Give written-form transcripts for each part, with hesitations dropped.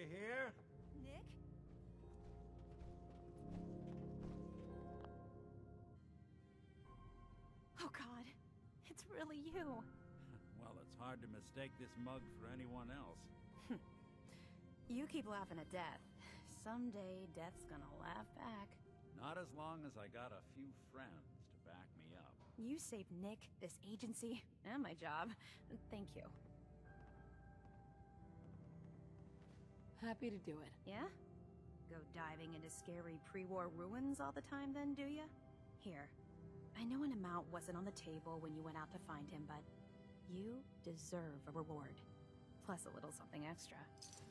you here? Nick? Oh God, it's really you. Well, it's hard to mistake this mug for anyone else. You keep laughing at death. Someday, death's gonna laugh back. Not as long as I got a few friends to back me up. You saved Nick, this agency, and my job. Thank you. Happy to do it. Yeah? Go diving into scary pre-war ruins all the time then, do ya? Here. I know an amount wasn't on the table when you went out to find him, but you deserve a reward. Plus a little something extra.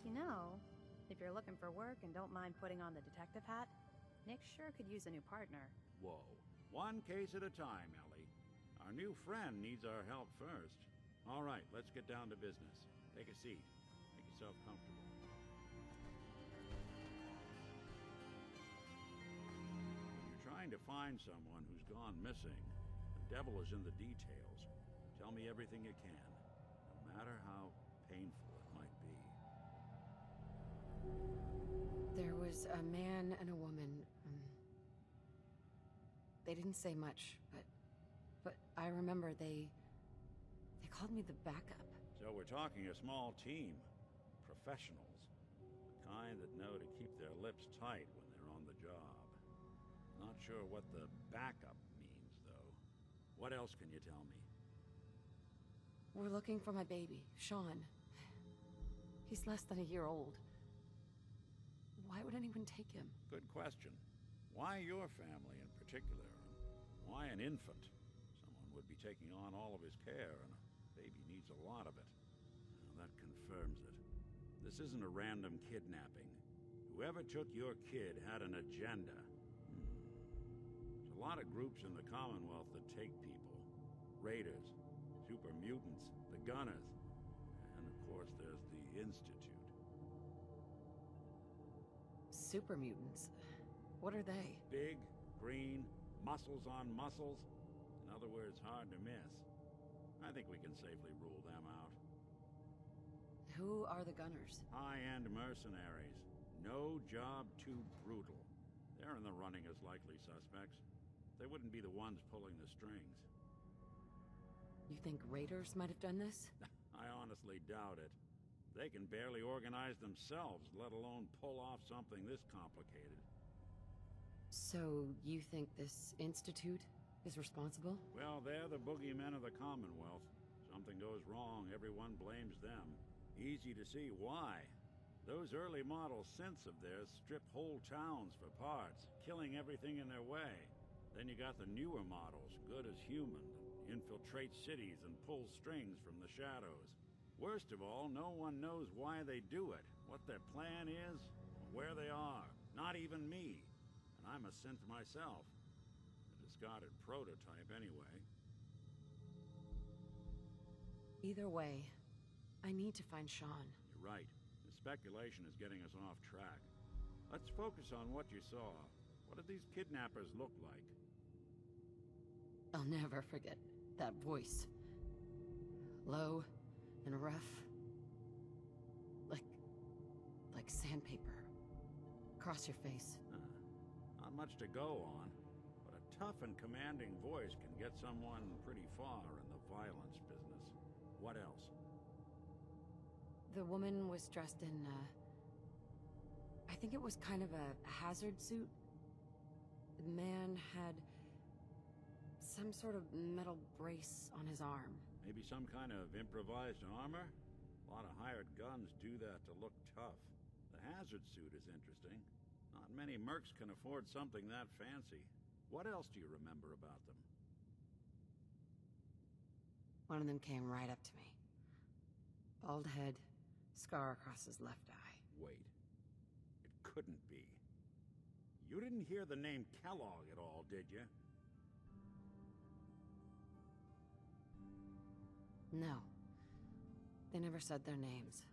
You know, if you're looking for work and don't mind putting on the detective hat, Nick sure could use a new partner. Whoa. One case at a time, Ellie. Our new friend needs our help first. All right, let's get down to business. Take a seat. Make yourself comfortable. When you're trying to find someone who's gone missing, the devil is in the details. Tell me everything you can, no matter how painful it might be. There was a man and a woman. They didn't say much, but I remember they called me the backup. So we're talking a small team. Professionals. The kind that know to keep their lips tight when they're on the job. Not sure what the backup means, though. What else can you tell me? We're looking for my baby, Sean. He's less than a year old. Why would anyone take him? Good question. Why your family in particular? Why an infant? Someone would be taking on all of his care, and a baby needs a lot of it. Now, that confirms it. This isn't a random kidnapping. Whoever took your kid had an agenda. There's a lot of groups in the Commonwealth that take people. Raiders, super mutants, the Gunners, and of course there's the Institute. Super mutants? What are they? Big, green, muscles on muscles. In other words, hard to miss. I think we can safely rule them out. Who are the Gunners? High-end mercenaries. No job too brutal. They're in the running as likely suspects. They wouldn't be the ones pulling the strings. You think raiders might have done this? I honestly doubt it. They can barely organize themselves, let alone pull off something this complicated. So, you think this Institute is responsible? Well, they're the boogeymen of the Commonwealth. Something goes wrong, everyone blames them. Easy to see why. Those early model synths of theirs strip whole towns for parts, killing everything in their way. Then you got the newer models, good as human, that infiltrate cities and pull strings from the shadows. Worst of all, no one knows why they do it, what their plan is, or where they are. Not even me. And I'm a synth myself. A discarded prototype anyway. Either way, I need to find Sean. You're right. The speculation is getting us off track. Let's focus on what you saw. What did these kidnappers look like? I'll never forget that voice. Low and rough. Like sandpaper. Across your face. Not much to go on, but a tough and commanding voice can get someone pretty far in the violence business. What else? The woman was dressed in, I think it was kind of a hazard suit. The man had some sort of metal brace on his arm. Maybe some kind of improvised armor? A lot of hired guns do that to look tough. The hazard suit is interesting. Not many mercs can afford something that fancy. What else do you remember about them? One of them came right up to me. Bald head, scar across his left eye. Wait. It couldn't be. You didn't hear the name Kellogg at all, did you? No. They never said their names.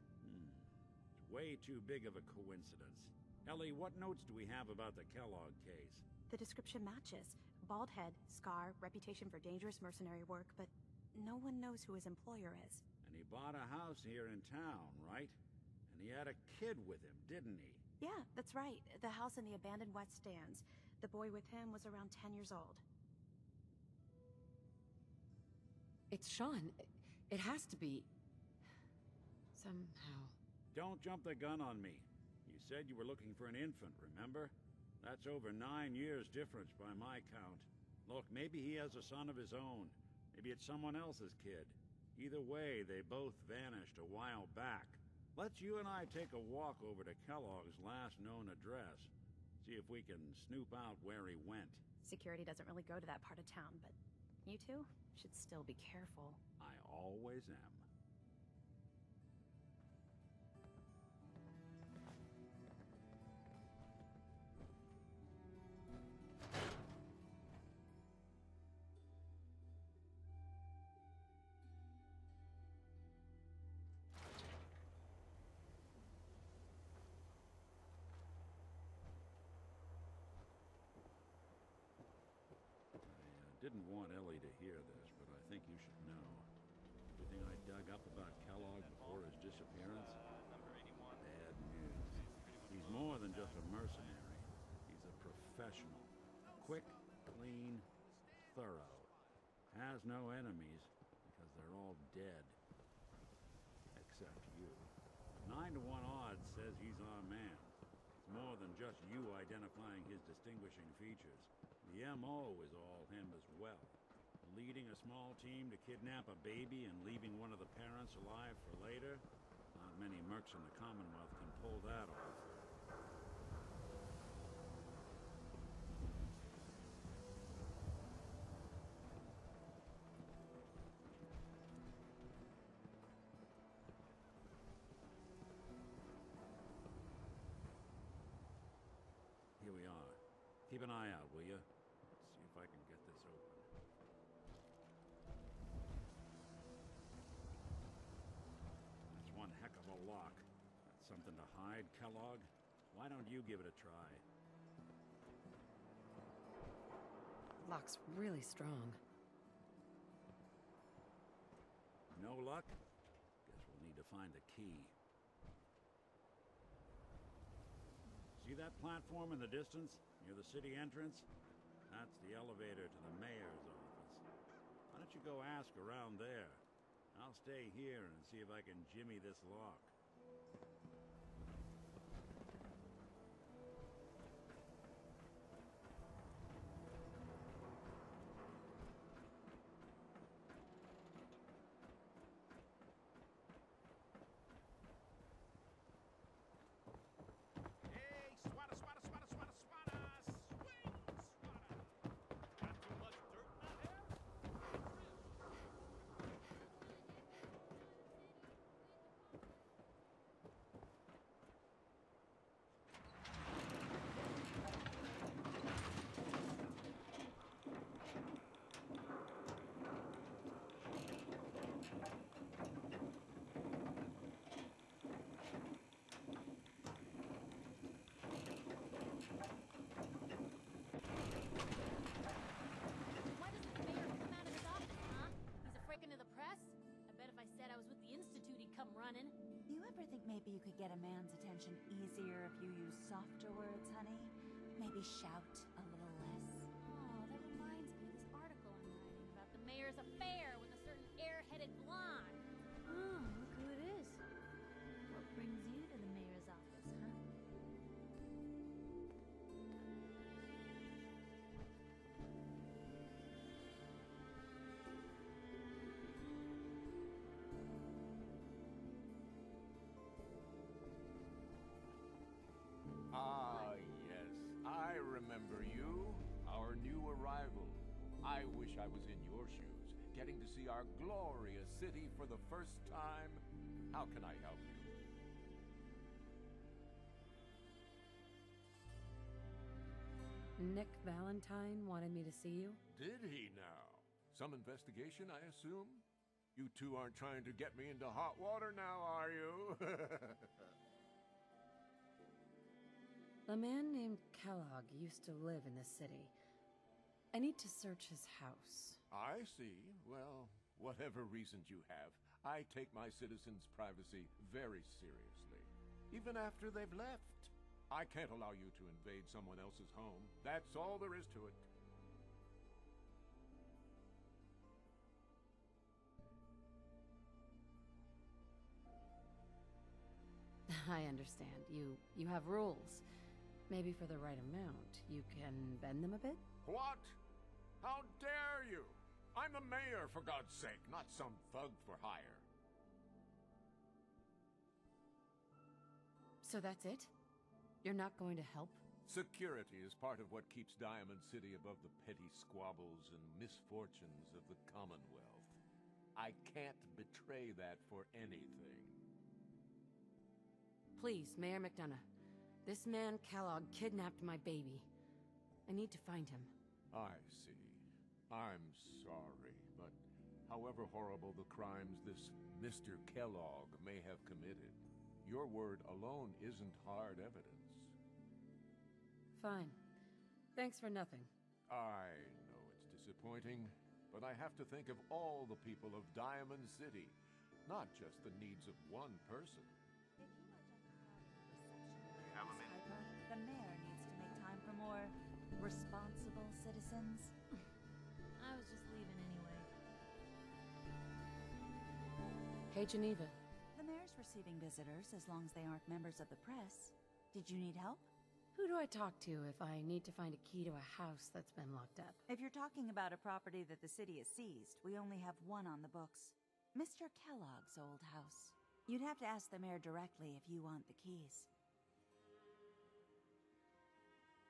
It's way too big of a coincidence. Ellie, what notes do we have about the Kellogg case? The description matches. Bald head, scar, reputation for dangerous mercenary work, but no one knows who his employer is. And he bought a house here in town, right? And he had a kid with him, didn't he? Yeah, that's right. The house in the abandoned West Stands. The boy with him was around 10 years old. It's Sean. It has to be. Somehow. Don't jump the gun on me. You said you were looking for an infant, remember? That's over 9 years difference by my count. Look, maybe he has a son of his own. Maybe it's someone else's kid. Either way, they both vanished a while back. Let's you and I take a walk over to Kellogg's last known address. See if we can snoop out where he went. Security doesn't really go to that part of town, but you two should still be careful. I always am. Didn't want Ellie to hear this, but I think you should know. Everything I dug up about Kellogg before his disappearance? Bad news. He's more than just a mercenary. He's a professional. Quick, clean, thorough. Has no enemies, because they're all dead. Except you. 9 to 1 odds says he's our man. It's more than just you identifying his distinguishing features. The M.O. is all him as well. Leading a small team to kidnap a baby and leaving one of the parents alive for later? Not many mercs in the Commonwealth can pull that off. Here we are. Keep an eye out, will you? Let's see if I can get this open. That's one heck of a lock. That's something to hide, Kellogg. Why don't you give it a try? Lock's really strong. No luck? Guess we'll need to find the key. See that platform in the distance, near the city entrance? That's the elevator to the mayor's office. Why don't you go ask around there? I'll stay here and see if I can jimmy this lock. Running. Do you ever think maybe you could get a man's attention easier if you use softer words, honey? Maybe shout a little less. Oh, that reminds me of this article I'm writing about the mayor's affair with a certain air-headed blonde. Oh, look who it is. What brings you to the mayor's office, huh? Ah, yes. I remember you. Our new arrival. I wish I was in your shoes, getting to see our glorious city for the first time. How can I help you? Nick Valentine wanted me to see you. Did he now? Some investigation, I assume? You two aren't trying to get me into hot water now, are you? A man named Kellogg used to live in the city. I need to search his house. I see. Well, whatever reasons you have, I take my citizens' privacy very seriously. even after they've left. I can't allow you to invade someone else's home. That's all there is to it. I understand. You have rules. Maybe for the right amount, you can bend them a bit? What? How dare you? I'm the mayor, for God's sake, not some thug for hire. So that's it? You're not going to help? Security is part of what keeps Diamond City above the petty squabbles and misfortunes of the Commonwealth. I can't betray that for anything. Please, Mayor McDonough. This man, Kellogg, kidnapped my baby. I need to find him. I see. I'm sorry, but however horrible the crimes this Mr. Kellogg may have committed, your word alone isn't hard evidence. Fine. Thanks for nothing. I know it's disappointing, but I have to think of all the people of Diamond City, not just the needs of one person. The mayor needs to make time for more responsible citizens. I was just leaving anyway. Hey, Geneva. The mayor's receiving visitors as long as they aren't members of the press. Did you need help? Who do I talk to if I need to find a key to a house that's been locked up? If you're talking about a property that the city has seized, we only have one on the books. Mr. Kellogg's old house. You'd have to ask the mayor directly if you want the keys.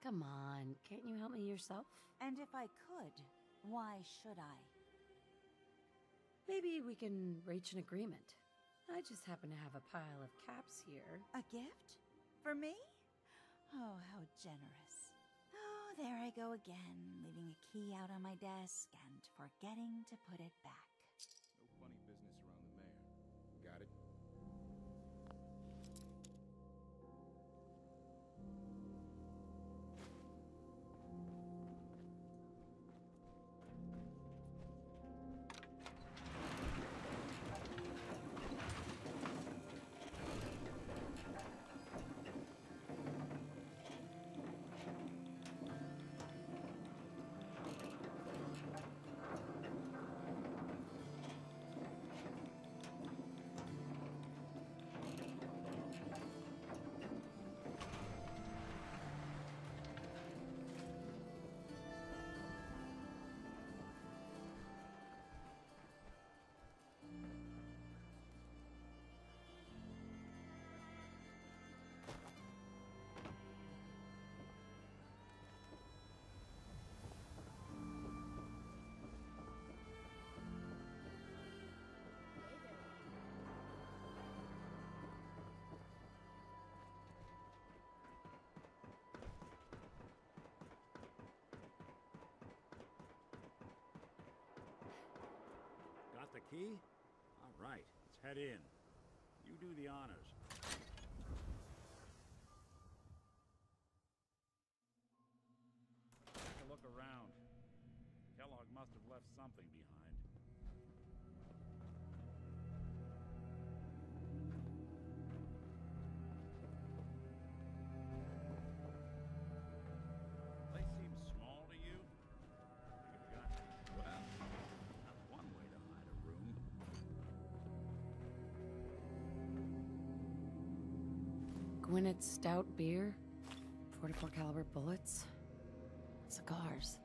Come on, can't you help me yourself? And if I could, why should I? Maybe we can reach an agreement. I just happen to have a pile of caps here. A gift? For me? Oh, how generous. Oh, there I go again, leaving a key out on my desk and forgetting to put it back. No funny business around the mayor. Got it? Got the key? All right, let's head in. You do the honors. Take a look around. Kellogg must have left something behind. Place seems small to you? Think you've got, well, that's one way to hide a room. Gwyneth stout beer, 44 caliber bullets, cigars,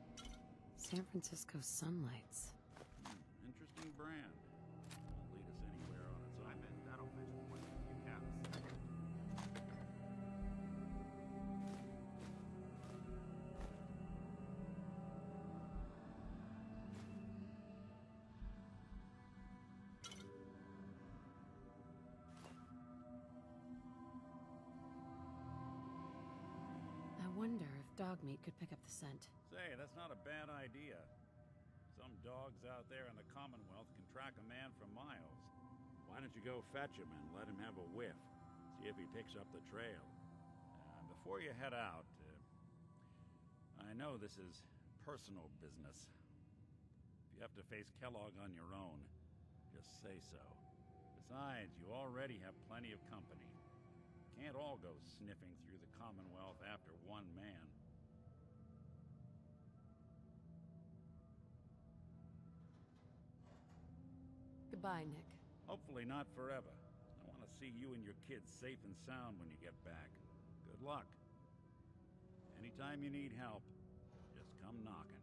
San Francisco sunlights. Interesting brand. Won't lead us anywhere on its own. I bet that'll fetch more than a few caps. I wonder if dog meat could pick up the scent. Say, that's not a bad idea. Some dogs out there in the Commonwealth can track a man for miles. Why don't you go fetch him and let him have a whiff? See if he picks up the trail. Before you head out, I know this is personal business. If you have to face Kellogg on your own, just say so. Besides, you already have plenty of company. can't all go sniffing through the Commonwealth after one man. Goodbye, Nick. Hopefully not forever. I want to see you and your kids safe and sound when you get back. Good luck. Anytime you need help, just come knocking.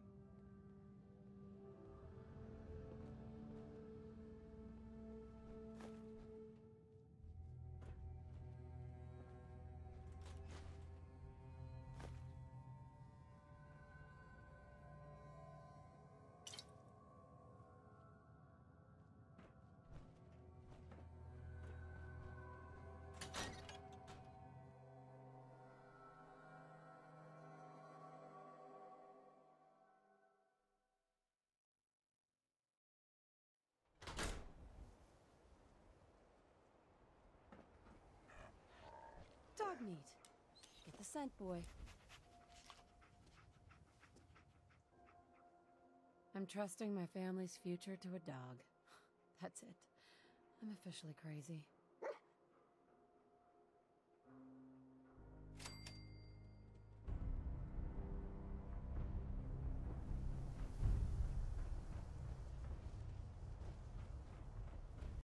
Dog meat. Get the scent, boy. I'm trusting my family's future to a dog. That's it. I'm officially crazy.